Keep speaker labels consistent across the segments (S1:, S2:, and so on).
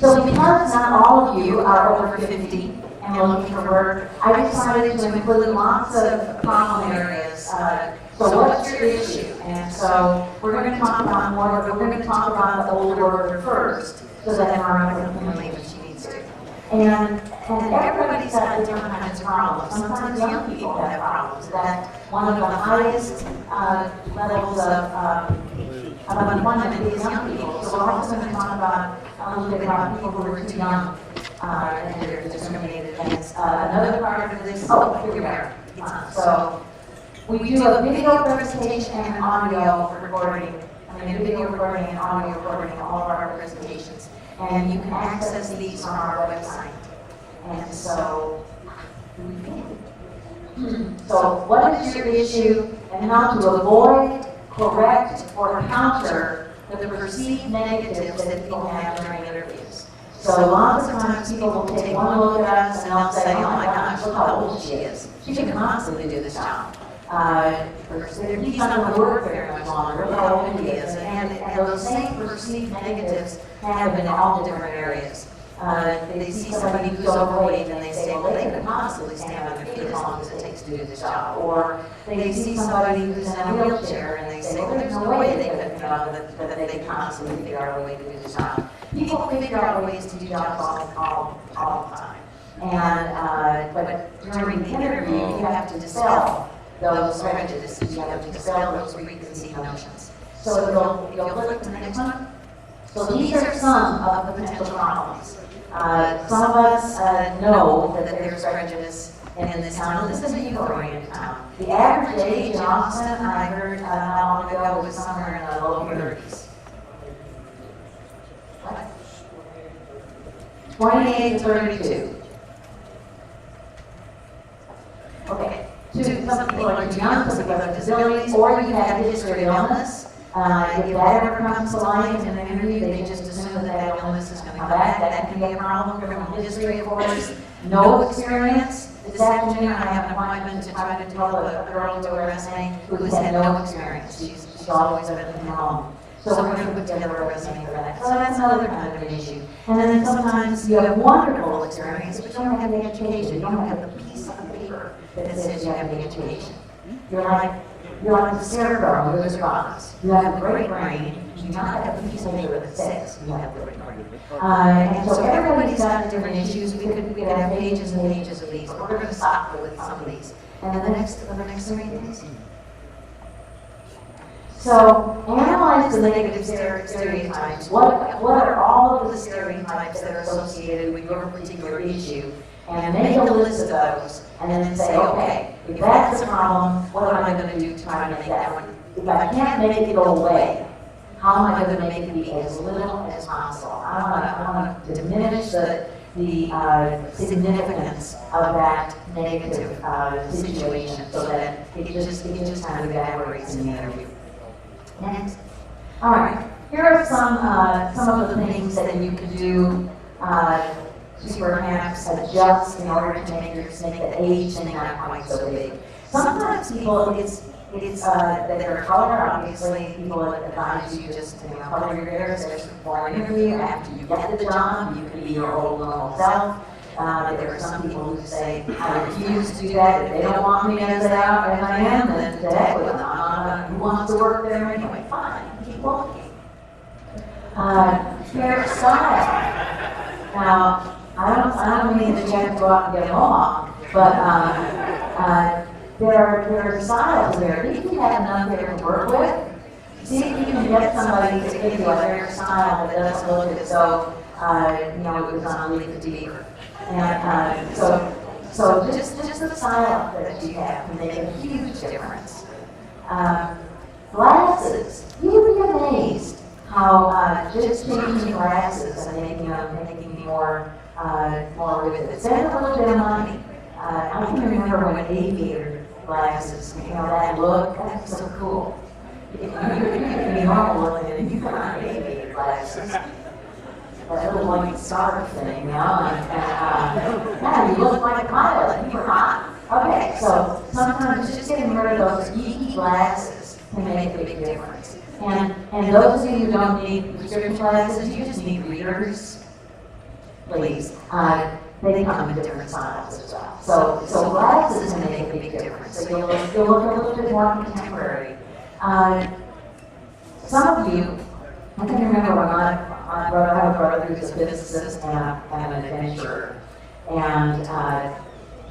S1: So because not all of you are over 50 and looking for work, I decided to include lots of problem areas. So what's your issue? And so we're going to talk about more, but we're going to talk about the older worker first, so that Martha can leave if she needs to. And everybody's got different kinds of problems. Sometimes young people have problems. That one of the highest levels of unemployment is young people. So we're also going to talk about a little bit about people who are too young and they're discriminated against. Another part of this, here we are. So we do a video presentation and audio recording. Video recording and audio recording of all of our presentations. And you can access these on our website. And so, what is your issue and how to avoid, correct, or counter the perceived negatives that people have during interviews? So lots of times people will take one look at us and they'll say, oh my gosh, look how old she is. She can possibly do this job. He's not going to work very much longer, look how old he is. And those same perceived negatives happen in all different areas. They see somebody who's overweight and they say, well, they could possibly stand on their feet as long as it takes to do this job. Or they see somebody who's in a wheelchair and they say, well, there's no way they could, that they can possibly figure out a way to do this job. People figure out ways to do jobs all the time. And, but during the interview, you have to dispel those prejudices, you have to dispel those preconceived notions. So you'll flip to the next one. So these are some of the potential problems. Some of us know that there's prejudice in this town. This is a youth-oriented town. The average age in Austin, I heard not long ago, was somewhere in the low 30s. What? 28 to 32. Okay. Some people are too young, some people have disabilities, or you have a history of illness. If that ever comes to light in an interview, they just assume that illness is going to come back. That can be a problem. Criminal history, of course. No experience. This afternoon, I have an appointment to try to tell a girl to arrest me who has had no experience. She's always been in home. So we're going to put together a resume for that. So that's another kind of an issue. And then sometimes you have wonderful experience, but you don't have the education. You don't have the piece of paper that says you have the education. You're like the cerebral who is robots. You have a great brain. You do not have the piece of paper that says you have the great brain. And so everybody's got different issues. We could have pages and pages of these, but we're going to stop with some of these. And then the next three, please. So, analyze the negative stereotypes. What are all of the stereotypes that are associated with your particular issue? And make a list of those, and then say, okay, if that's a problem, what am I going to do to try to make that one? If I can't make it go away, how am I going to make it be as little as possible? I want to diminish the significance of that negative situation so that it just kind of evaporates in the interview. Next. All right. Here are some of the things that you can do to perhaps adjust in order to make the age thing not quite so big. Sometimes people, it's that they're color. Obviously, people advise you just to color your hair, especially before an interview. After you get the job, you can be your old normal self. There are some people who say, I refuse to do that. If they don't want me as I am, then to heck with them. Who wants to work there anyway? Fine, keep walking. Hairstyle. Now, I don't mean that you have to go out and get a mohawk, but there are styles there. If you have enough there to work with, see if you can get somebody to give you a hairstyle that doesn't look as though it was on a leaf of deer. And so just the style that you have can make a huge difference. Glasses. You would be amazed how just changing glasses and making me more with it. Spend a little bit of money. I can remember when aviator glasses, that look, that's so cool. You can be normal looking and you can buy aviator glasses. That little like scarf thing, and you look like a pilot and you're hot. Okay, so sometimes just getting rid of those geeky glasses can make a big difference. And those of you who don't need prescription glasses, you just need readers. please, they come in different styles as well. So glasses can make a big difference. So you'll look a little bit more contemporary. Some of you, I can remember when my brother, I have a brother who's a physicist and an adventurer. And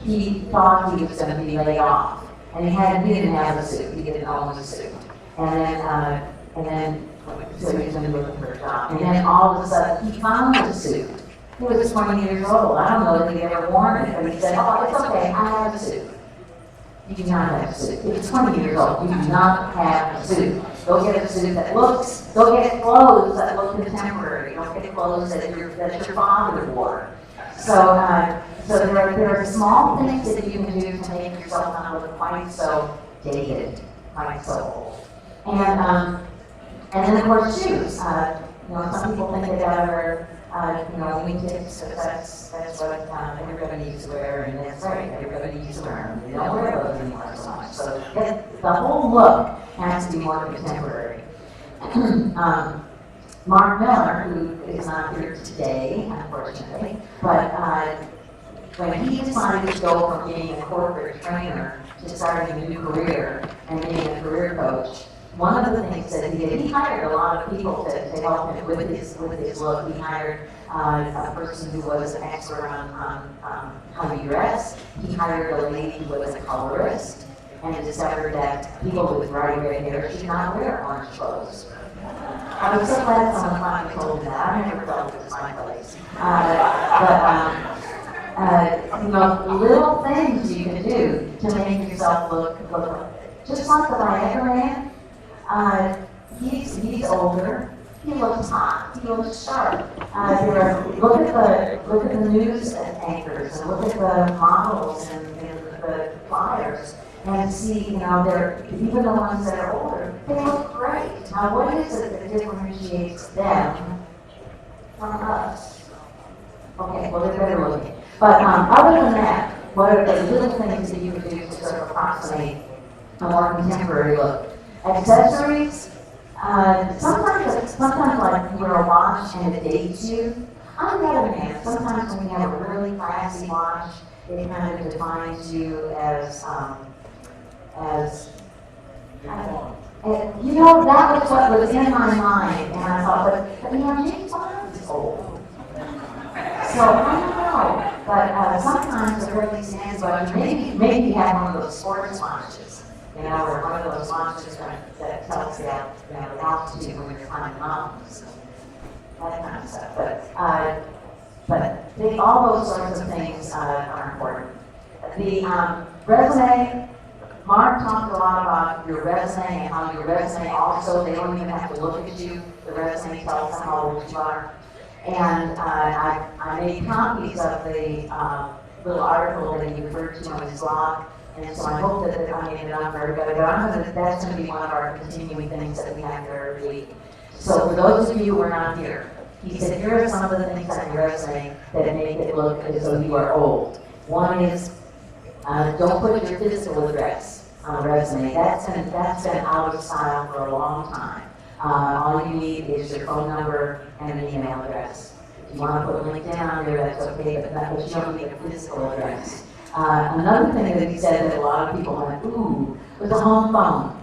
S1: he thought he was going to be laid off. And he didn't have a suit, he didn't own a suit. And then, so he was going to look for a job. And then all of a sudden, he found a suit. He was 20 years old. I don't know if he ever worn it, but he said, oh, it's okay, I have a suit. You do not have a suit. If you're 20 years old, you do not have a suit. Go get a suit that looks, go get clothes that look contemporary. Don't get clothes that your father wore. So there are small things that you can do to make yourself not look quite so dated, quite so old. And then of course shoes. Some people think they gotta wear wingtips, but that's what everybody used to wear, and that's right, everybody used to wear them. They don't wear those anymore so much. So the whole look has to be more contemporary. Mark Miller, who is not here today, unfortunately, but when he decided to go from being a corporate trainer to starting a new career and being a career coach, one of the things that he did, he hired a lot of people to help him with his look. He hired a person who was an expert on how to dress. He hired a lady who was a colorist and discovered that people with bright red hair should not wear orange clothes. I was so glad someone finally told me that. I never felt it was my place. Little things you can do to make yourself look just like the Viagra man. He's older. He looks hot. He looks sharp. Look at the news anchors and look at the models and the flyers and see, they're even the ones that are older. They look great. Now, what is it that differentiates them from us? Okay, well, they're better looking. But other than that, what are the little things that you can do to sort of approximate a more contemporary look? Accessories, sometimes like you wear a watch and it dates you. On the other hand, sometimes when you have a really classy watch, it kind of defines you as that was what was in my mind, and I thought, but James Bond is old. So I don't know, but sometimes it really stands out. Maybe you have one of those sports watches. Or one of those watches that tells you the altitude when you're climbing mountains, that kind of stuff. But all those sorts of things are important. The resume, Mark talked a lot about your resume and how your resume also, they don't even have to look at you. The resume tells them how old you are. And I made copies of the little article that you referred to on his blog. And so I hope that I made it on for everybody, but that's going to be one of our continuing things that we have here every week. So for those of you who are not here, he said, here are some of the things on your resume that make it look as though you are old. One is, don't put your physical address on a resume. That's been out of style for a long time. All you need is your phone number and an email address. If you want to put LinkedIn on there, that's okay, but you don't need a physical address. Another thing that he said that a lot of people went, ooh, was a home phone.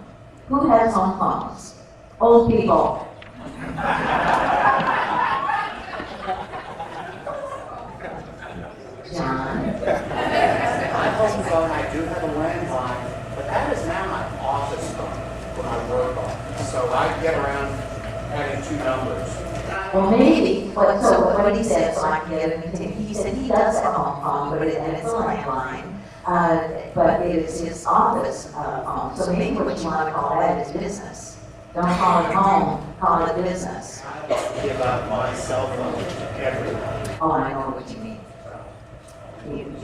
S1: Who has home phones? Old people. John?
S2: My home phone, I do have a landline, but that is now my office phone when I work on it. So I get around having two numbers.
S1: Well, maybe. What he said, so I can get it. He said he does have a home phone, and it's a landline, but it is his office phone. So maybe what you want to call that is business. Don't call it home, call it business.
S2: I give out my cell phone to everyone.
S1: Oh, I know what you mean.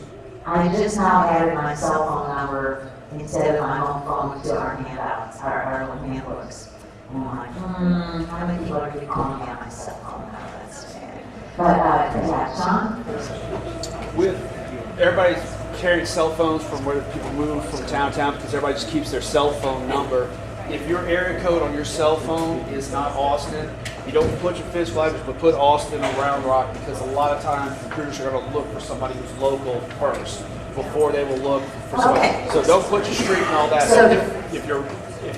S1: I just now added my cell phone number instead of my home phone to our handouts, our little handbooks. And I'm like, how many people are really calling me on my cell phone now? That's bad. But, yeah, Sean?
S3: Everybody's carrying cell phones from where people move from town to town because everybody just keeps their cell phone number if your area code on your cell phone is not Austin, you don't put your physical address, but put Austin or Round Rock, because a lot of times recruiters are going to look for somebody who's local first before they will look for somebody.
S1: Okay.
S3: So don't put your street and all that.
S1: So
S3: if your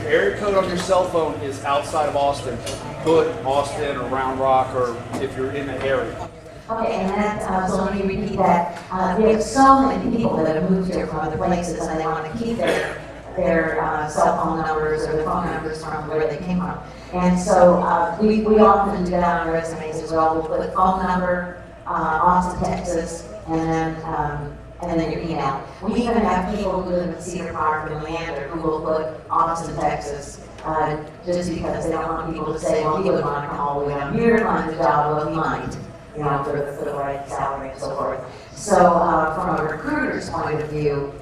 S3: area code on your cell phone is outside of Austin, put Austin or Round Rock, or if you're in the area.
S1: Okay, and that, so let me repeat that. We have so many people that have moved here from other places, and they want to keep their cell phone numbers or their phone numbers from where they came from. And so we often do that on our resumes as well. We'll put phone number, Austin, Texas, and then your email. We even have people who live in Cedar Park and Leander who will put Austin, Texas, just because they don't want people to say, well, he would want to come all the way down here to find a job. Well, he might, you know, for the right salary and so forth. So from a recruiter's point of view,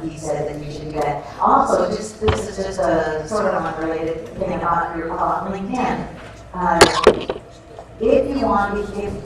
S1: he said that you should do that. Also, this is just a sort of unrelated thing about LinkedIn. If you want,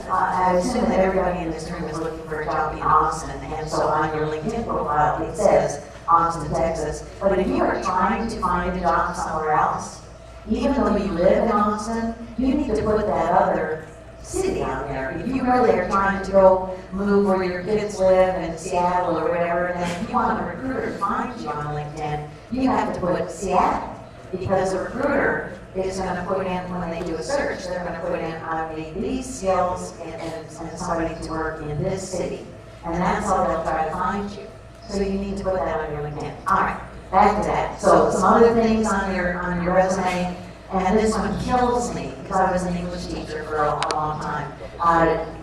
S1: I assume that everybody in this room is looking for a job in Austin, and so on your LinkedIn profile it says Austin, Texas. But if you are trying to find a job somewhere else, even though you live in Austin, you need to put that other city on there. If you really are trying to go move where your kids live in Seattle or whatever, then if you want a recruiter to find you on LinkedIn, you have to put Seattle, because a recruiter is going to put in, when they do a search, they're going to put in, I need these skills and somebody to work in this city. And that's how they'll try to find you. So you need to put that on your LinkedIn. All right, back to that. So some other things on your resume, and this one kills me because I was an English teacher for a long time.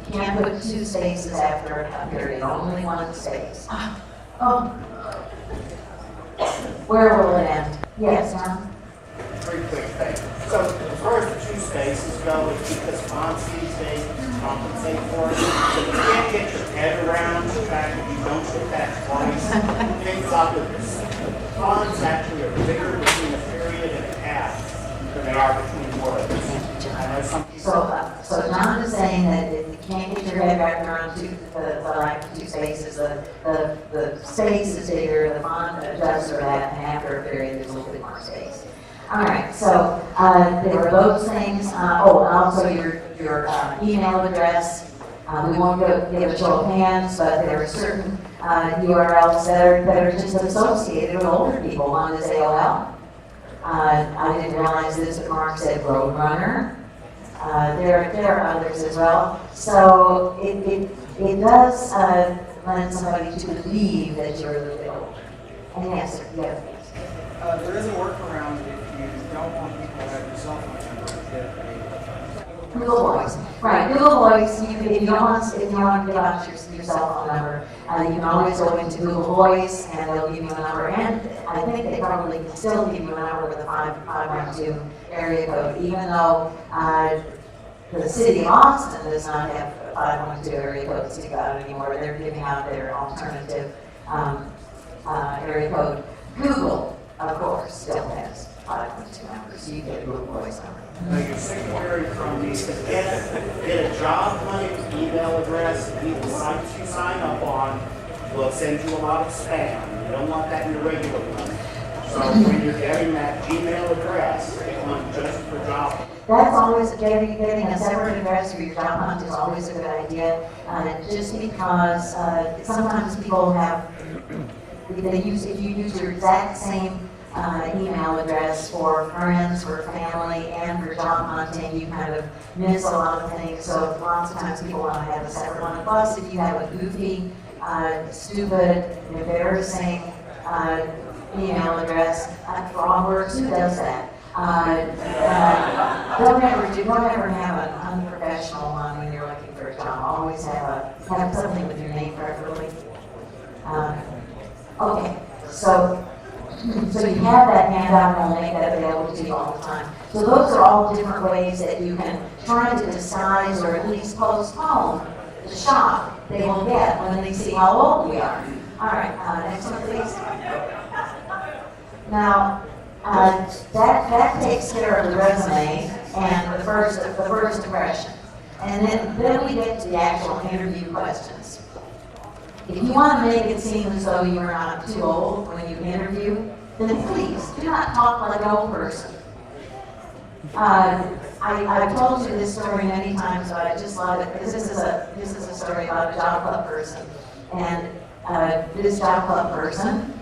S1: You can't put 2 spaces after a period, only 1 space. Oh, where will it end? Yes, John?
S2: Very quick thing. So as far as the 2 spaces go, it's because fonts these days compensate for it. So you can't get your head around the fact that you don't put that twice. Things up with this. Fonts actually are bigger between a period and a half than they are between words. I know some people.
S1: So John is saying that if you can't get your head wrapped around two spaces, the space is bigger, the font adjusts for that, and after a period, there's a little bit more space. All right, so there were those things. Also your email address. We won't give a show of hands, but there are certain URLs that are just associated with older people. One is AOL. I didn't realize this, but Mark said Roadrunner. There are others as well. So it does lend somebody to believe that you're a little bit older. And yes, sir, you have
S4: There is a workaround if you don't want people to have your cell phone number.
S1: Google Voice. Right, Google Voice, if you want to give out your cell phone number, you can always go into Google Voice and they'll give you a number. And I think they probably can still give you a number with a 512 area code, even though the city of Austin does not have 512 area codes to give out anymore. They're giving out their alternative area code. Google, of course, still has 512 numbers, so you get a Google Voice number.
S2: Now, your secretary from these to get a job money email address, the sites you sign up on will send you a lot of spam. You don't want that in your regular one. So when you're getting that Gmail address, get one just for job.
S1: That's always, getting a separate address for your job hunt is always a good idea, just because sometimes people have, if you use your exact same email address for friends, for family, and for job hunting, you kind of miss a lot of things. So lots of times people want to have a separate one. Plus, if you have a goofy, stupid, embarrassing email address, FrogWorks, who does that? Don't ever have an unprofessional one when you're looking for a job. Always have something with your name, preferably. Okay, so you have that handout, and we'll make that available to you all the time. So those are all different ways that you can try to disguise or at least postpone the shock they will get when they see how old we are. All right, next one, please. Now, that takes care of the resume and the first impression. And then we get to the actual interview questions. If you want to make it seem as though you're not too old when you interview, then please do not talk like an old person. I've told you this story many times, but I just love it because this is a story about a job club person. And this job club person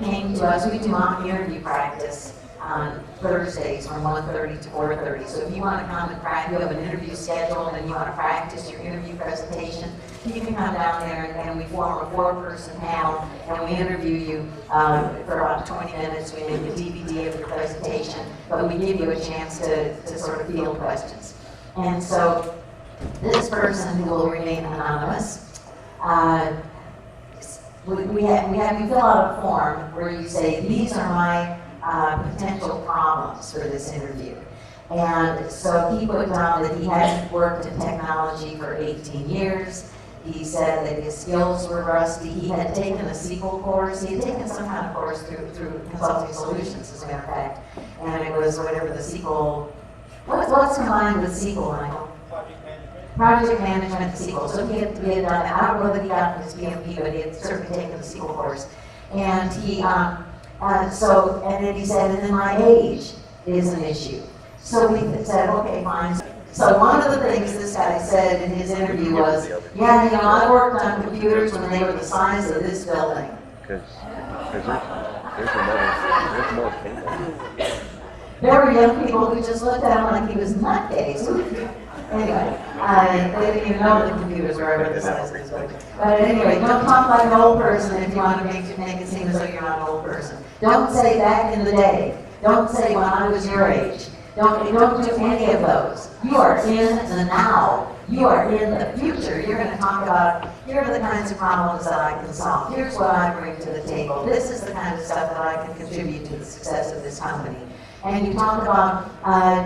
S1: came to us. We do mock interview practice on Thursdays from 1:30 to 4:30. So if you want to come and practice, you have an interview scheduled and you want to practice your interview presentation, you can come down there and we form a 4-person panel and we interview you for about 20 minutes. We make a DVD of your presentation, but we give you a chance to sort of field questions. And so this person, who will remain anonymous, we have you fill out a form where you say, these are my potential problems for this interview. And so he put down that he hadn't worked in technology for 18 years. He said that his skills were rusty. He had taken a SQL course. He had taken some kind of course through Consulting Solutions, as a matter of fact. And it was whatever the SQL, what's combined with SQL, Michael? Project management SQL. So he had done that. I don't know that he got his PMP, but he had certainly taken the SQL course. And he, and then he said, and then my age is an issue. So we said, okay, fine. So one of the things this guy said in his interview was, yeah, you know, I worked on computers when they were the size of this building.
S5: There's more people.
S1: There were young people who just looked at him like he was nutcase. Anyway, they didn't even know the computers were ever the size of this building. But anyway, don't talk like an old person if you want to make it seem as though you're not an old person. Don't say back in the day. Don't say when I was your age. Don't do any of those. You are in the now. You are in the future. You're going to talk about, here are the kinds of problems that I can solve. Here's what I bring to the table. This is the kind of stuff that I can contribute to the success of this company. And you talk about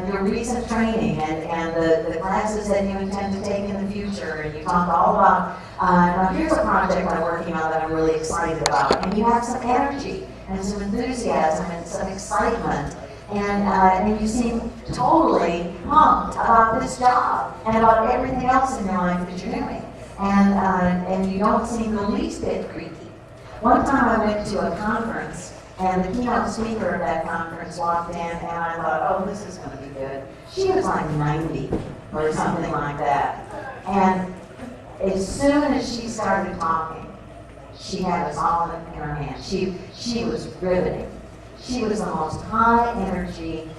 S1: your recent training and the classes that you intend to take in the future. And you talk all about, now here's a project I'm working on that I'm really excited about. And you have some energy and some enthusiasm and some excitement. And you seem totally pumped about this job and about everything else in your life that you're doing. And you don't seem the least bit creaky. One time I went to a conference, and the keynote speaker of that conference walked in, and I thought, oh, this is going to be good. She was like 90 or something like that. And as soon as she started talking, she had us all in her hand. She was riveting. She was the most high energy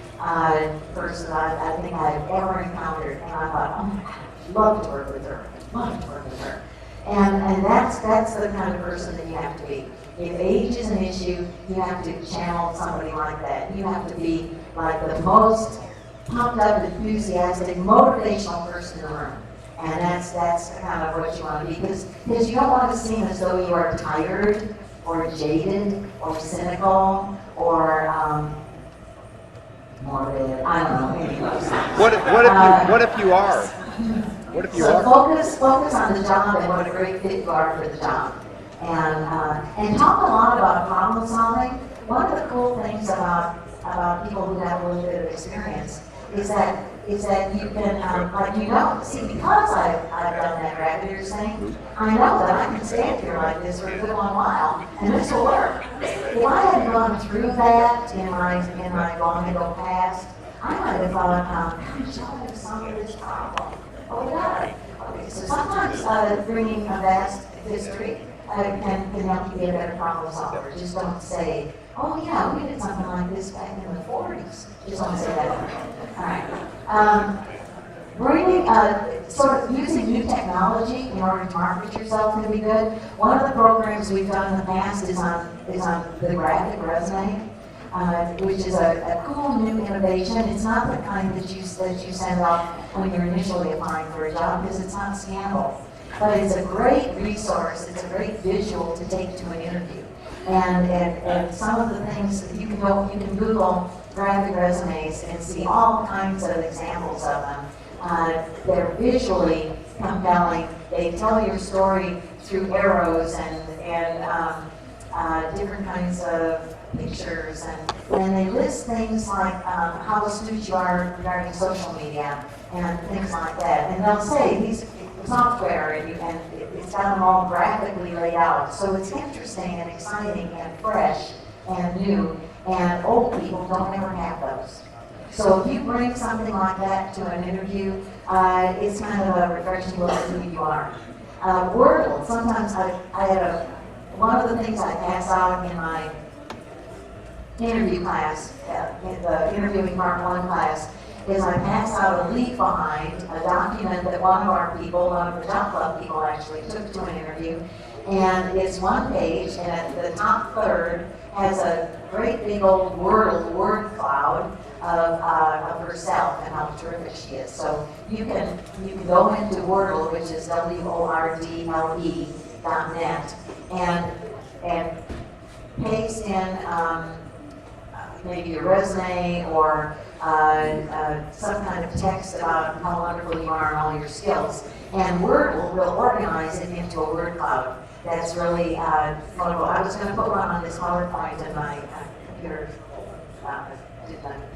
S1: person I think I've ever encountered. And I thought, oh my God, love to work with her. Love to work with her. And that's the kind of person that you have to be. If age is an issue, you have to channel somebody like that. You have to be like the most pumped up, enthusiastic, motivational person in the room. And that's kind of what you want to be. Because you don't want to seem as though you are tired or jaded or cynical or morbid. I don't know, any of those things.
S5: What if you are? What if you are?
S1: Focus on the job and what a great fit you are for the job. And talk a lot about problem solving. One of the cool things about people who have a little bit of experience is that you can, see, because I've done that rapid ear thing, I know that I can stand here like this for a good long while, and this will work. If I had gone through that in my long ago past, I might have thought, gosh, how do I solve this problem? Oh, God. Okay, so sometimes bringing a vast history can help you be a better problem solver. Just don't say, oh yeah, we did something like this back in the 40s. Just don't say that. All right. Sort of using new technology in order to market yourself can be good. One of the programs we've done in the past is on the graphic resume, which is a cool new innovation. It's not the kind that you send off when you're initially applying for a job because it's not scannable. But it's a great resource. It's a great visual to take to an interview. And some of the things you can Google graphic resumes and see all kinds of examples of them. They're visually compelling. They tell your story through arrows and different kinds of pictures, and they list things like how astute you are regarding social media and things like that. And they'll say these software and it's got them all graphically laid out, so it's interesting and exciting and fresh and new, and old people don't ever have those. So if you bring something like that to an interview, it's kind of a refreshing look at who you are. Wordle, sometimes I had one of the things I pass out in my interview class, in the interviewing part 1 class, is I pass out a leave behind, a document that one of our people, one of the job club people actually took to an interview, and it's 1 page, and at the top third has a great big old Wordle word cloud of herself and how terrific she is. So you can go into Wordle, which is WORDLE.net, and paste in maybe your resume or some kind of text about how wonderful you are and all your skills. And Wordle will organize it into a word cloud. That's really wonderful. I was going to put one on this PowerPoint, and my computer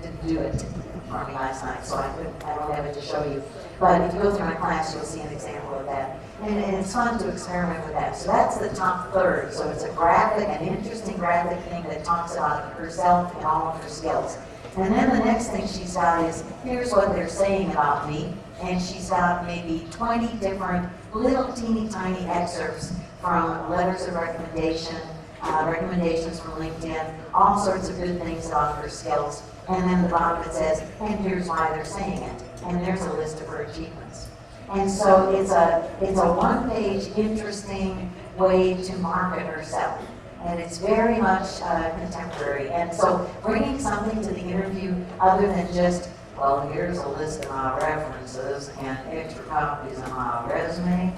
S1: didn't do it for me last night, so I don't have it to show you. But if you go through my class, you'll see an example of that. And it's fun to experiment with that. So that's the top third. So it's a graphic, an interesting graphic thing that talks about herself and all of her skills. And then the next thing she's got is, here's what they're saying about me. And she's got maybe 20 different little teeny tiny excerpts from letters of recommendation, recommendations from LinkedIn, all sorts of good things about her skills. And then the bottom it says, and here's why they're saying it. And there's a list of her achievements. And so it's a 1-page interesting way to market herself. And it's very much contemporary. And so bringing something to the interview other than just, well, here's a list of my references and extra copies of my resume,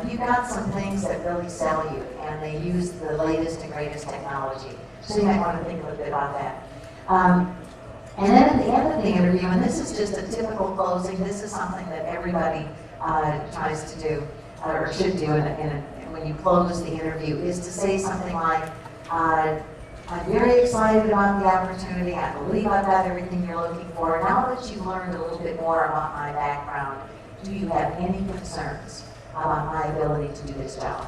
S1: you've got some things that really sell you, and they use the latest and greatest technology. So you might want to think a little bit about that. And then at the end of the interview, and this is just a typical closing, this is something that everybody tries to do, or should do when you close the interview, is to say something like, I'm very excited about the opportunity, I believe I've got everything you're looking for. Now that you've learned a little bit more about my background, do you have any concerns about my ability to do this job?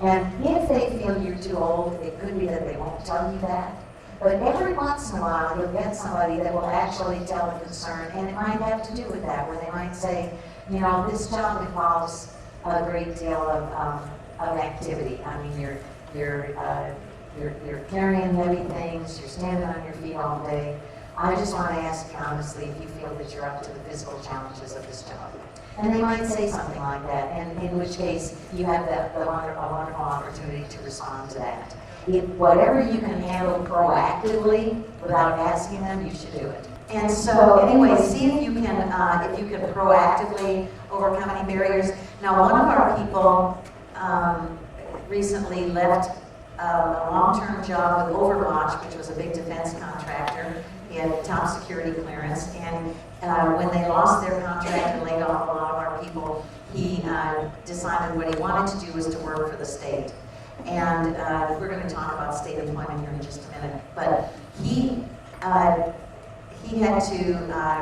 S1: And if they feel you're too old, it could be that they won't tell you that. But every once in a while, you'll get somebody that will actually tell a concern, and it might have to do with that, where they might say, you know, this job involves a great deal of activity. I mean, you're carrying heavy things, you're standing on your feet all day. I just want to ask you honestly if you feel that you're up to the physical challenges of this job. And they might say something like that, and in which case you have a wonderful opportunity to respond to that. Whatever you can handle proactively without asking them, you should do it. And so anyway, see if you can proactively overcome any barriers. Now, one of our people recently left a long-term job with Overwatch, which was a big defense contractor. He had top security clearance, and when they lost their contract and laid off a lot of our people, he decided what he wanted to do was to work for the state. And we're going to talk about state employment here in just a minute. But he had to,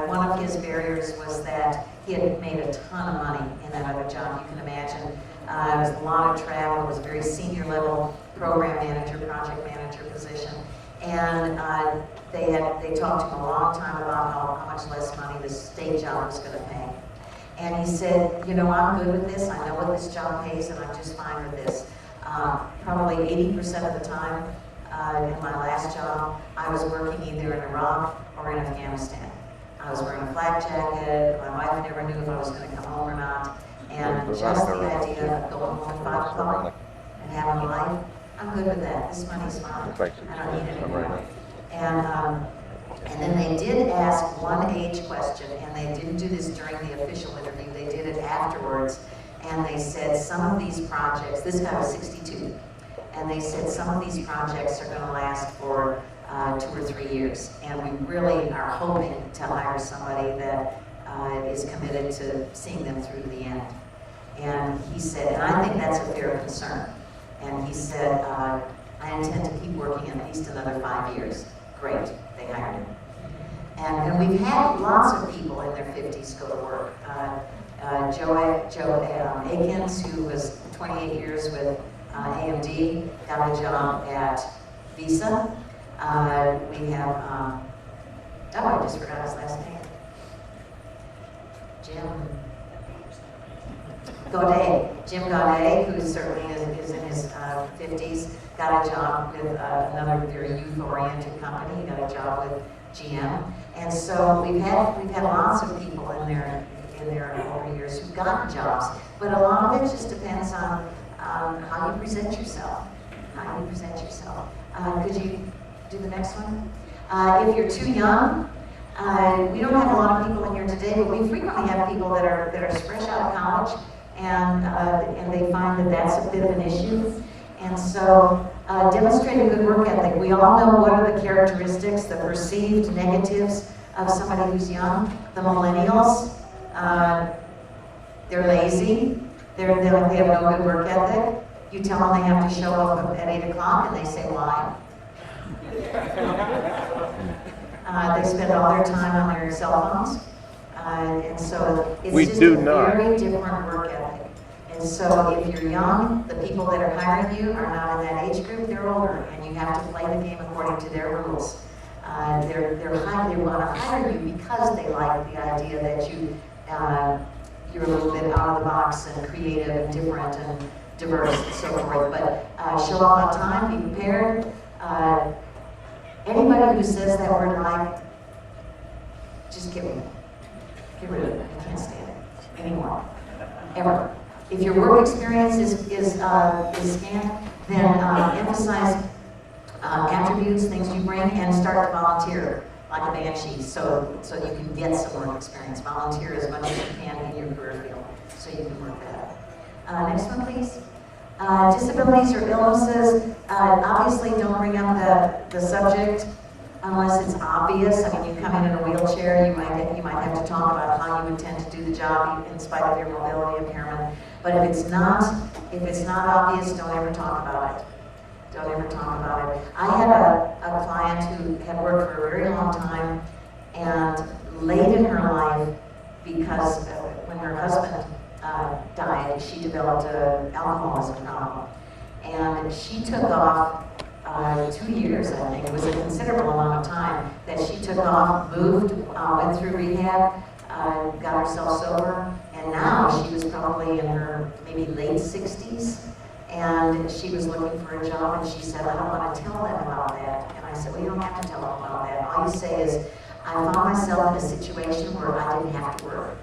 S1: one of his barriers was that he had made a ton of money in that other job. You can imagine it was a lot of travel. It was a very senior level program manager, project manager position. And they talked to him a long time about how much less money this state job was going to pay. And he said, you know, I'm good with this. I know what this job pays, and I'm just fine with this. Probably 80% of the time in my last job, I was working either in Iraq or in Afghanistan. I was wearing a flak jacket. My wife never knew if I was going to come home or not. And just the idea of going home at 5 o'clock and having a life, I'm good with that. This money's fine. I don't need it anymore. And then they did ask one age question, and they didn't do this during the official interview. They did it afterwards. And they said some of these projects, this guy was 62, and they said some of these projects are going to last for 2 or 3 years. And we really are hoping to hire somebody that is committed to seeing them through to the end. And he said, and I think that's a fair concern. And he said, I intend to keep working at least another 5 years. Great, they hired him. And we've had lots of people in their 50s go to work. Joe Akins, who was 28 years with AMD, got a job at visa. We have, I just forgot his last name. Jim Godet, who certainly is in his 50s, got a job with another very youth-oriented company. He got a job with GM, and so we've had lots of people in their older years who've gotten jobs. But a lot of it just depends on how you present yourself. Could you do the next one? If you're too young, we don't have a lot of people in here today, but we frequently have people that are fresh out of college, and they find that that's a bit of an issue. And so demonstrating good work ethic. We all know what are the characteristics, the perceived negatives of somebody who's young. The millennials, they're lazy, they have no good work ethic. You tell them they have to show up at 8 o'clock and they say why. They spend all their time on their cell phones. And so it's just a very different work ethic. And so if you're young, the people that are hiring you are not in that age group, they're older, and you have to play the game according to their rules. They want to hire you because they like the idea that you're a little bit out of the box and creative and different and diverse and so forth. But show up on time, be prepared. Anybody who says that word like, just get rid of it. Get rid of it. I can't stand it anymore. Ever. If your work experience is scant, then emphasize attributes, things you bring, and start to volunteer like a banshee, so you can get some work experience. Volunteer as much as you can in your career field, so you can work that out. Next one, please. Disabilities or illnesses, obviously don't bring up the subject unless it's obvious. I mean, you come in a wheelchair, you might have to talk about how you intend to do the job in spite of your mobility impairment. But if it's not obvious, don't ever talk about it. Don't ever talk about it. I had a client who had worked for a very long time, and late in her life, because when her husband died, she developed an alcoholism problem. And she took off 2 years, I think. It was a considerable amount of time that she took off, moved, went through rehab, got herself sober, and now she was probably in her maybe late 60s, and she was looking for a job, and she said, I don't want to tell them about that. And I said, well, you don't have to tell them about that. All you say is, I found myself in a situation where I didn't have to work.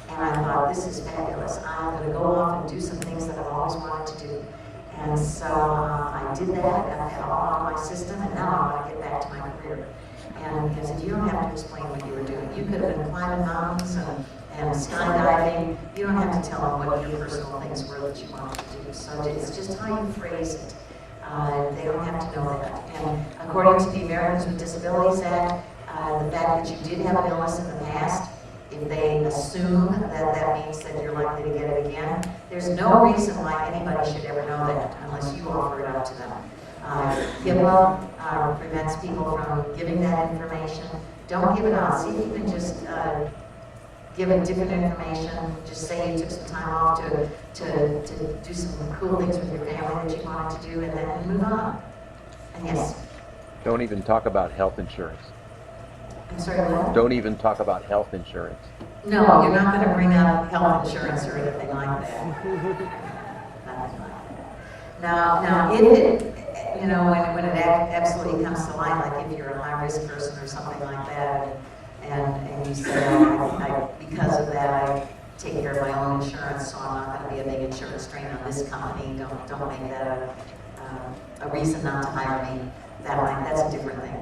S1: And I thought, this is fabulous. I'm going to go off and do some things that I've always wanted to do. And so I did that, got that all out of my system, and now I want to get back to my career. And I said, you don't have to explain what you were doing. You could have been climbing mountains and skydiving. You don't have to tell them what your personal things were that you wanted to do. So it's just how you phrase it. They don't have to know that. And according to the Americans with Disabilities Act, the fact that you did have an illness in the past, if they assume that means that you're likely to get it again, there's no reason why anybody should ever know that unless you offer it up to them. HIPAA prevents people from giving that information. Don't give it out. See if you can just give it different information. Just say you took some time off to do some cool things with your family that you wanted to do, and then move on. And yes.
S5: Don't even talk about health insurance.
S1: I'm sorry, what?
S5: Don't even talk about health insurance.
S1: No, you're not going to bring up health insurance or anything like that. Nothing like that. Now, if it, when it absolutely comes to light, like if you're a high-risk person or something like that, and you say, because of that, I take care of my own insurance, so I'm not going to be a big insurance strain on this company. Don't make that a reason not to hire me. That's a different thing.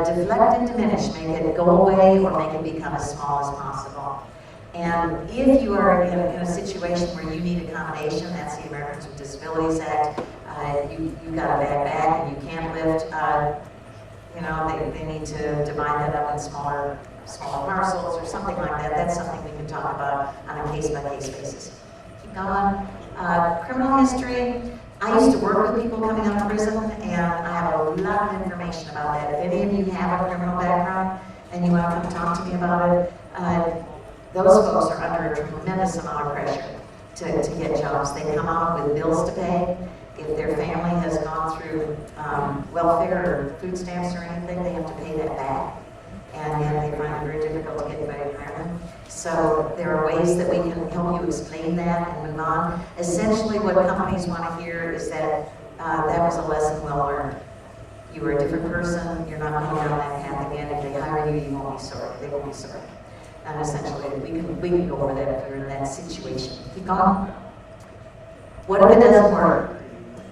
S1: Deflect and diminish, make it go away or make it become as small as possible. And if you are in a situation where you need accommodation, that's the Americans with Disabilities Act, you've got a bad back and you can't lift, they need to divide that up in smaller parcels or something like that. That's something we can talk about on a case-by-case basis. Keep going. Criminal history. I used to work with people coming out of prison, and I have a lot of information about that. If any of you have a criminal background and you want to come talk to me about it, those folks are under a tremendous amount of pressure to get jobs. They come out with bills to pay, If their family has gone through welfare or food stamps or anything, they have to pay that back. And then they find it very difficult to get by retirement. So there are ways that we can help you explain that and move on. Essentially what companies want to hear is that that was a lesson well learned. You were a different person, you're not going down that path again. If they hire you, you won't be sorry. They won't be sorry. And essentially, we can go over that if you're in that situation. Keep going. What if it doesn't work?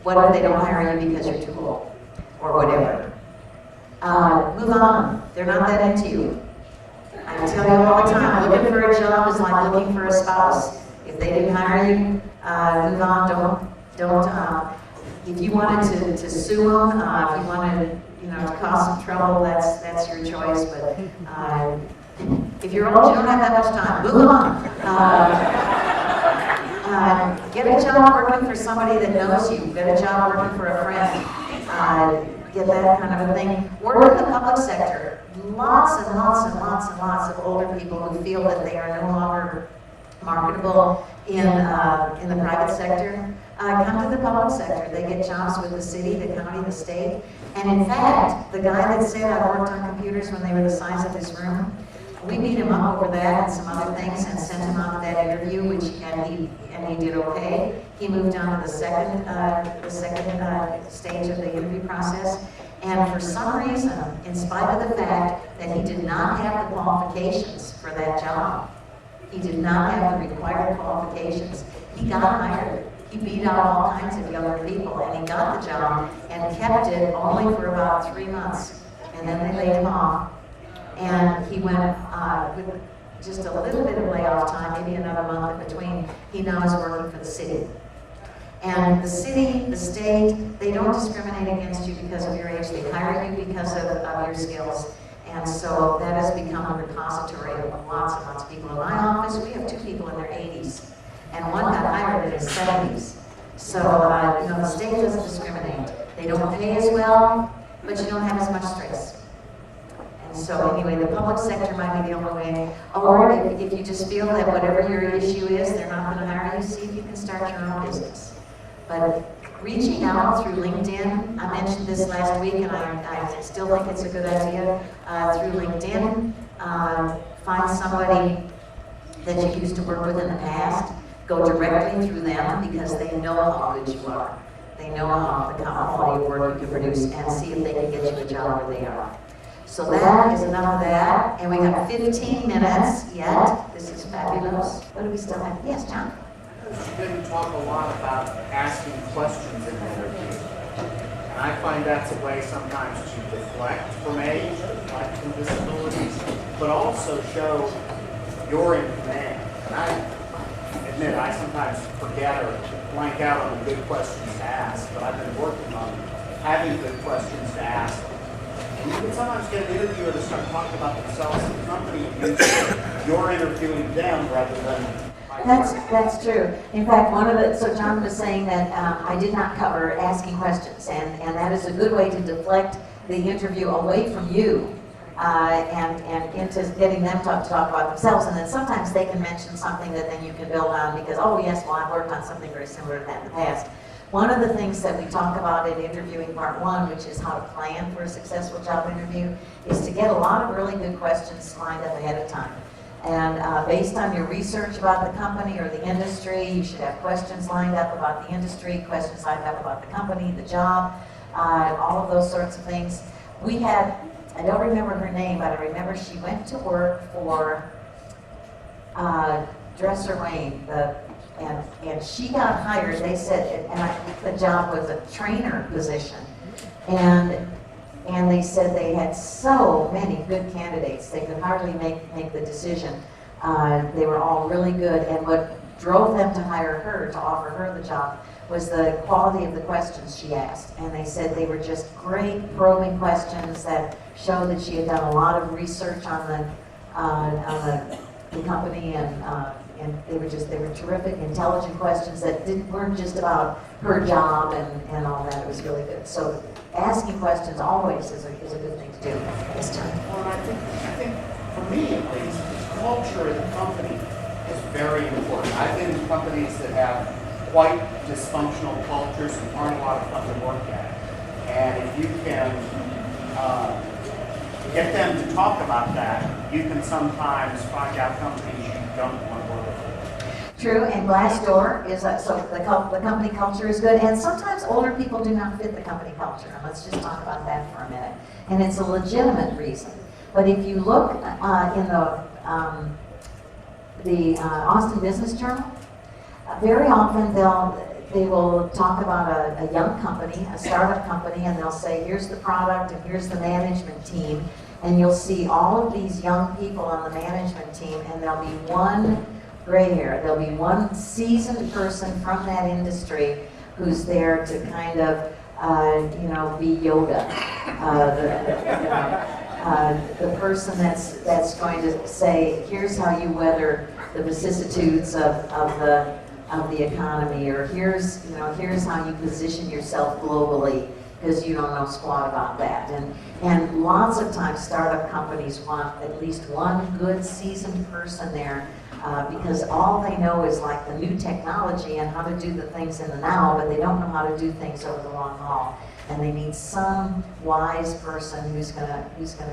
S1: What if they don't hire you because you're too old? Or whatever. Move on. They're not that into you. I tell you all the time, looking for a job is like looking for a spouse. If they didn't hire you, move on. Don't. If you wanted to sue them, if you wanted, to cause some trouble, that's your choice. But if you're old, you don't have that much time. Move on. Get a job working for somebody that knows you. Get a job working for a friend. Get that kind of a thing. Work in the public sector. Lots and lots and lots and lots of older people who feel that they are no longer marketable in the private sector. Come to the public sector. They get jobs with the city, the county, the state. And in fact, the guy that said I worked on computers when they were the size of this room, we beat him up over that and some other things and sent him out to that interview, and he did okay. He moved on to the second stage of the interview process. And for some reason, in spite of the fact that he did not have the qualifications for that job, he did not have the required qualifications, he got hired. He beat out all kinds of younger people, and he got the job and kept it only for about 3 months. And then they laid him off. And he went with just a little bit of layoff time, maybe another month in between. He now is working for the city. And the city, the state, they don't discriminate against you because of your age. They hire you because of your skills. And so that has become a repository of lots and lots of people. In my office, we have 2 people in their 80s. And one got hired in his 70s. So, the state doesn't discriminate. They don't pay as well, but you don't have as much stress. So anyway, the public sector might be the only way. Or if you just feel that whatever your issue is, they're not going to hire you, see if you can start your own business. But reaching out through LinkedIn, I mentioned this last week, and I still think it's a good idea. Through LinkedIn, find somebody that you used to work with in the past. Go directly through them because they know how good you are. They know how the quality of work you can produce, and see if they can get you a job where they are. So that is enough of that, and we have 15 minutes yet. This is fabulous. What do we still have? Yes, John?
S2: You didn't talk a lot about asking questions in the interview. And I find that's a way sometimes to deflect from age, deflect from disabilities, but also show you're in command. And I admit, I sometimes forget or blank out on the good questions to ask, but I've been working on having good questions to ask. And you can sometimes get an interviewer to start talking about themselves and the company, and you're interviewing them rather than...
S1: That's true. In fact, so John was saying that I did not cover asking questions, and that is a good way to deflect the interview away from you and into getting them to talk about themselves, and then sometimes they can mention something that then you can build on because, oh yes, well I've worked on something very similar to that in the past. One of the things that we talk about in interviewing part 1, which is how to plan for a successful job interview, is to get a lot of really good questions lined up ahead of time. And based on your research about the company or the industry, you should have questions lined up about the industry, questions lined up about the company, the job, all of those sorts of things. We had, I don't remember her name, but I remember she went to work for Dresser Wayne, and she got hired, they said, and I think the job was a trainer position. And they said they had so many good candidates, they could hardly make the decision. They were all really good, and what drove them to hire her, to offer her the job, was the quality of the questions she asked. And they said they were just great probing questions that showed that she had done a lot of research on the company, and they were terrific, intelligent questions that weren't just about her job and all that. It was really good. So asking questions always is a good thing to do. Yes, John?
S2: Well, I think for me at least, the culture of the company is very important. I've been in companies that have quite dysfunctional cultures and aren't a lot of fun to work at. And if you can get them to talk about that, you can sometimes find out companies you don't want to work with.
S1: True, and Glassdoor is, so the company culture is good, and sometimes older people do not fit the company culture. And let's just talk about that for a minute. And it's a legitimate reason. But if you look in the Austin Business Journal, very often they will talk about a young company, a startup company, and they'll say, here's the product and here's the management team. And you'll see all of these young people on the management team, and there'll be one gray hair. There'll be one seasoned person from that industry who's there to kind of, be Yoda. The person that's going to say, here's how you weather the vicissitudes of the economy, or here's how you position yourself globally, because you don't know squat about that. And lots of times startup companies want at least one good seasoned person there, because all they know is like the new technology and how to do the things in the now, but they don't know how to do things over the long haul. And they need some wise person who's gonna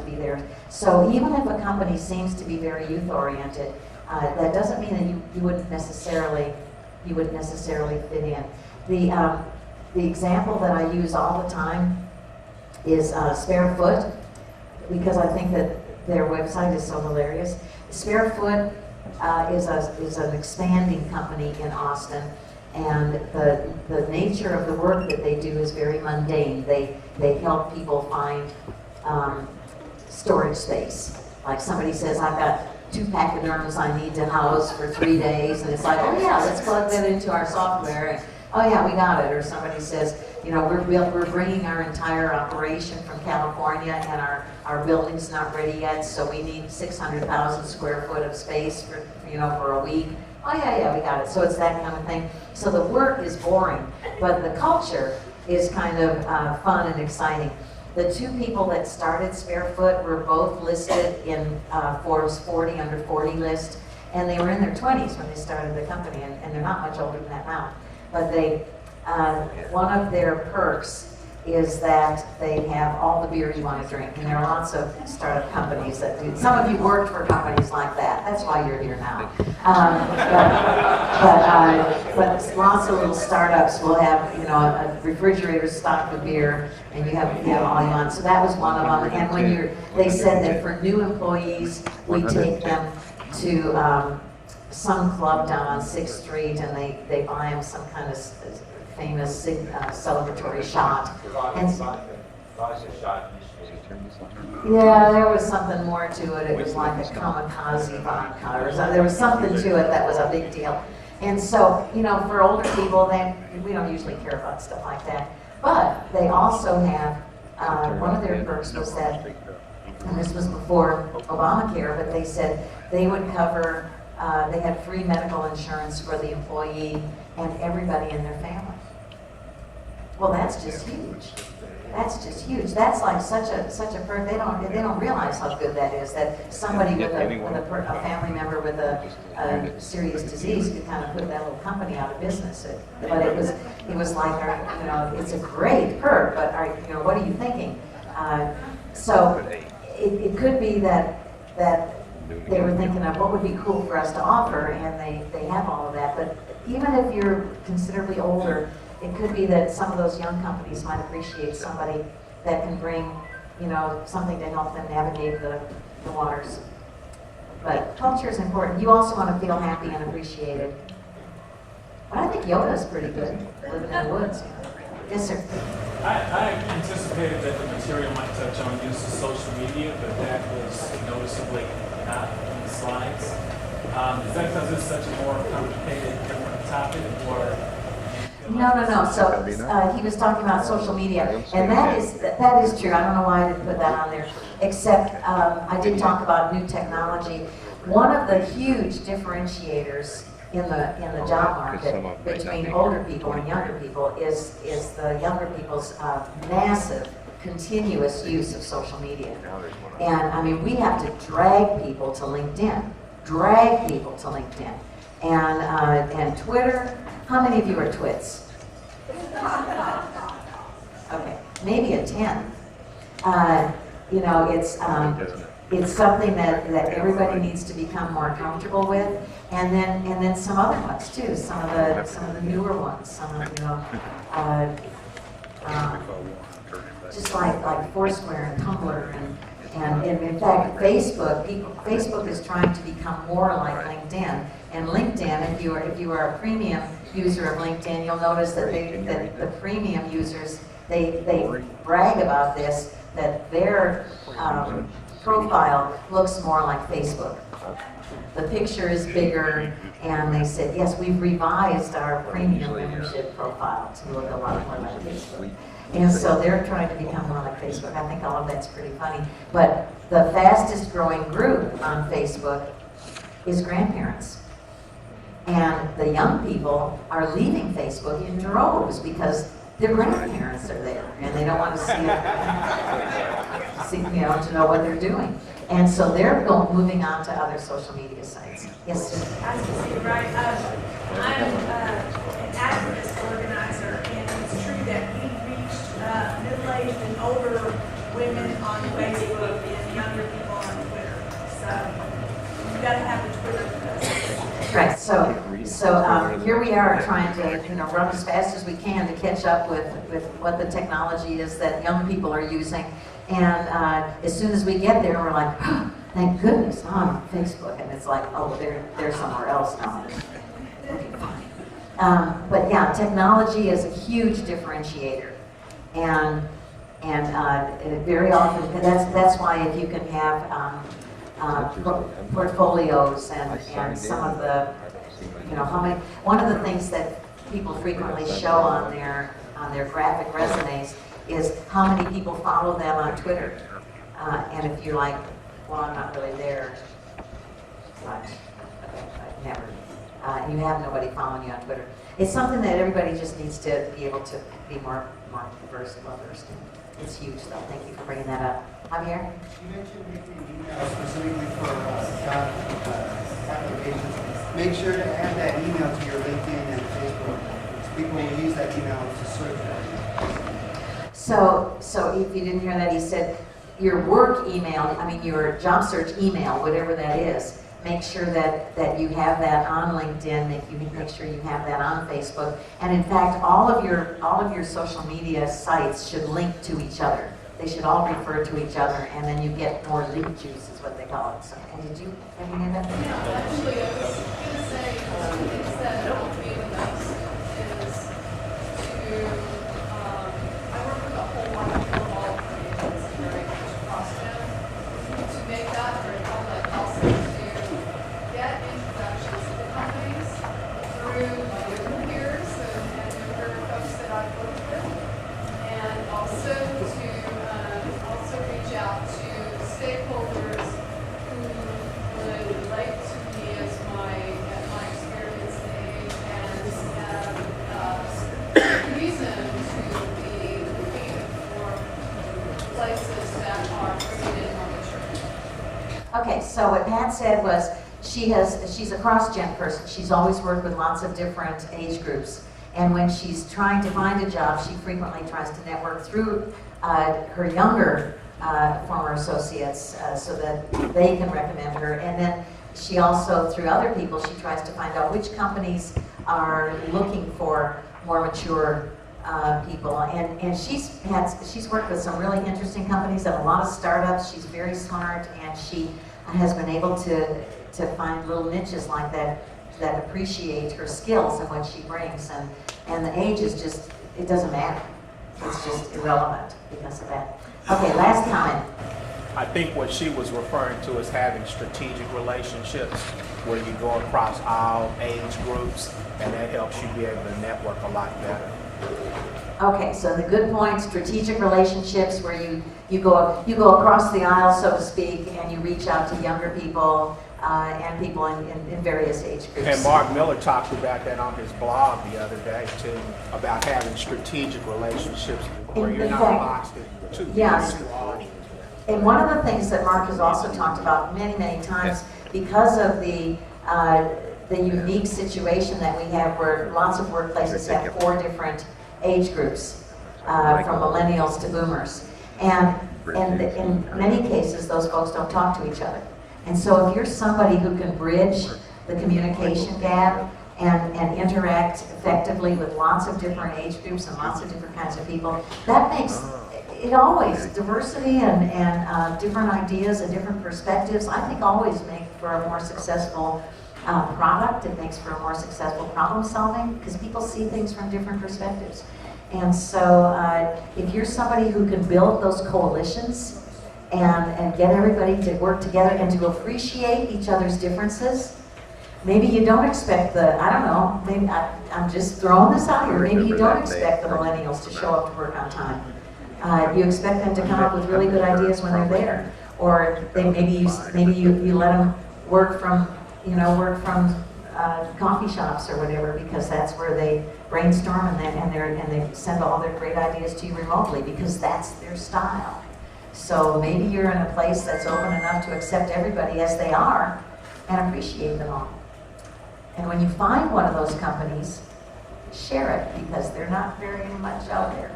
S1: be there. So even if a company seems to be very youth oriented, that doesn't mean that you wouldn't necessarily fit in. The example that I use all the time is Spare Foot, because I think that their website is so hilarious. Spare Foot is an expanding company in Austin, and the nature of the work that they do is very mundane. They help people find storage space. Like somebody says, I've got 2 pachyderms I need to house for 3 days, and it's like, oh yeah, let's plug that into our software, and oh yeah, we got it. Or somebody says, we're bringing our entire operation from California, and our building's not ready yet, so we need 600,000 square foot of space for a week. Oh yeah, we got it. So it's that kind of thing. So the work is boring, but the culture is kind of fun and exciting. The 2 people that started Spare Foot were both listed in Forbes 40 under 40 list, and they were in their 20s when they started the company, and they're not much older than that now. But one of their perks is that they have all the beer you want to drink, and there are lots of startup companies that do. Some of you worked for companies like that. That's why you're here now. But lots of little startups will have, a refrigerator stocked with beer, and you have all you want. So that was one of them. And when they said that for new employees, we take them to some club down on 6th Street, and they buy them some kind of famous celebratory shot. And yeah, there was something more to it. It was like a kamikaze vodka, or there was something to it that was a big deal. And so, for older people, we don't usually care about stuff like that. But they also have, one of their perks was that, and this was before Obamacare, but they said they would cover, they had free medical insurance for the employee and everybody in their family. Well, that's just huge. That's just huge. That's like such a perk. They don't realize how good that is. That somebody with a family member with a serious disease could kind of put that little company out of business. But it was like it's a great perk. But what are you thinking? So it could be that they were thinking of what would be cool for us to offer, and they have all of that. But even if you're considerably older, it could be that some of those young companies might appreciate somebody that can bring, something to help them navigate the waters. But culture is important. You also want to feel happy and appreciated. But I think Yoda's pretty good, living in the woods. Yes, sir.
S6: I anticipated that the material might touch on use of social media, but that was noticeably not in the slides. Is that because it's such a more complicated, different topic, or?
S1: No. So he was talking about social media, and that is true. I don't know why I didn't put that on there, except I did talk about new technology. One of the huge differentiators in the job market between older people and younger people is the younger people's massive, continuous use of social media. And I mean, we have to drag people to LinkedIn, and Twitter. How many of you are twits? Okay, maybe a 10. You know, it's something that everybody needs to become more comfortable with, and then some other ones too. Some of the newer ones. Some of, you know, just like Foursquare and Tumblr and in fact Facebook is trying to become more like LinkedIn. And LinkedIn, if you are a premium user of LinkedIn, you'll notice that the premium users they brag about this, that their profile looks more like Facebook. The picture is bigger, and they said, yes, we've revised our premium membership profile to look a lot more like Facebook. And so they're trying to become more like Facebook. I think all of that's pretty funny. But the fastest growing group on Facebook is grandparents. And the young people are leaving Facebook in droves because their grandparents are there and they don't want to see you know, to know what they're doing. And so they're moving on to other social media sites. Yes?
S7: I can see, right. I'm an activist organizer, and it's true that we reached middle-aged and older women on Facebook and younger people on Twitter. So you've got to have the Twitter presence.
S1: Right. So here we are trying to run as fast as we can to catch up with what the technology is that young people are using. And as soon as we get there, we're like, oh, thank goodness, I'm on Facebook. And it's like, oh, they're somewhere else now. Okay, fine. But yeah, technology is a huge differentiator. And very often, that's why if you can have portfolios and some of the, one of the things that people frequently show on their graphic resumes is how many people follow them on Twitter. And if you're like, well, I'm not really there, but never. You have nobody following you on Twitter. It's something that everybody just needs to be able to be more versed in. It's huge, though. Thank you for bringing that up. Javier?
S8: You mentioned making an email specifically for job applications. Make sure to add that email to your LinkedIn and Facebook. People will use that email to search for you.
S1: So if you didn't hear that, he said your work email, your job search email, whatever that is, make sure that you have that on LinkedIn, make sure you have that on Facebook. And in fact, all of your social media sites should link to each other. They should all refer to each other, and then you get more lead juice, is what they call it. So, and did you have any of that?
S9: Yeah, actually, I was going to say, one of the things that would be nice is to, I work with a whole lot of people all over the agency, very much across town, to make that very public, also to get introductions to the companies through your peers and younger folks that I've worked with, and also to reach out to stakeholders who would like to me at my experience age and reason to be looking for places that are bringing in more mature.
S1: Okay, so what Pat said was she's a cross-gen person. She's always worked with lots of different age groups. And when she's trying to find a job, she frequently tries to network through her younger former associates so that they can recommend her. And then she also, through other people, she tries to find out which companies are looking for more mature people. And she's worked with some really interesting companies and a lot of startups. She's very smart, and she has been able to find little niches like that appreciate her skills and what she brings. And the age is just, it doesn't matter. It's just irrelevant because of that. Okay, last comment.
S10: I think what she was referring to is having strategic relationships where you go across all age groups, and that helps you be able to network a lot better.
S1: Okay, so the good point, strategic relationships where you go across the aisle, so to speak, and you reach out to younger people and people in various age groups.
S10: And Mark Miller talked about that on his blog the other day too, about having strategic relationships where you're not boxed into two audiences.
S1: And one of the things that Mark has also talked about many, many times, because of the the unique situation that we have where lots of workplaces have 4 different age groups, from millennials to boomers. And in many cases, those folks don't talk to each other. And so if you're somebody who can bridge the communication gap and interact effectively with lots of different age groups and lots of different kinds of people, that makes it always, diversity and different ideas and different perspectives, I think always make for a more successful product. It makes for a more successful problem solving because people see things from different perspectives. And so if you're somebody who can build those coalitions and get everybody to work together and to appreciate each other's differences, maybe you don't expect I don't know, maybe I'm just throwing this out here, maybe you don't expect the millennials to show up to work on time. You expect them to come up with really good ideas when they're there. Or maybe you let them work from coffee shops or whatever, because that's where they brainstorm and they send all their great ideas to you remotely because that's their style. So maybe you're in a place that's open enough to accept everybody as they are and appreciate them all. And when you find one of those companies, share it because they're not very much out there.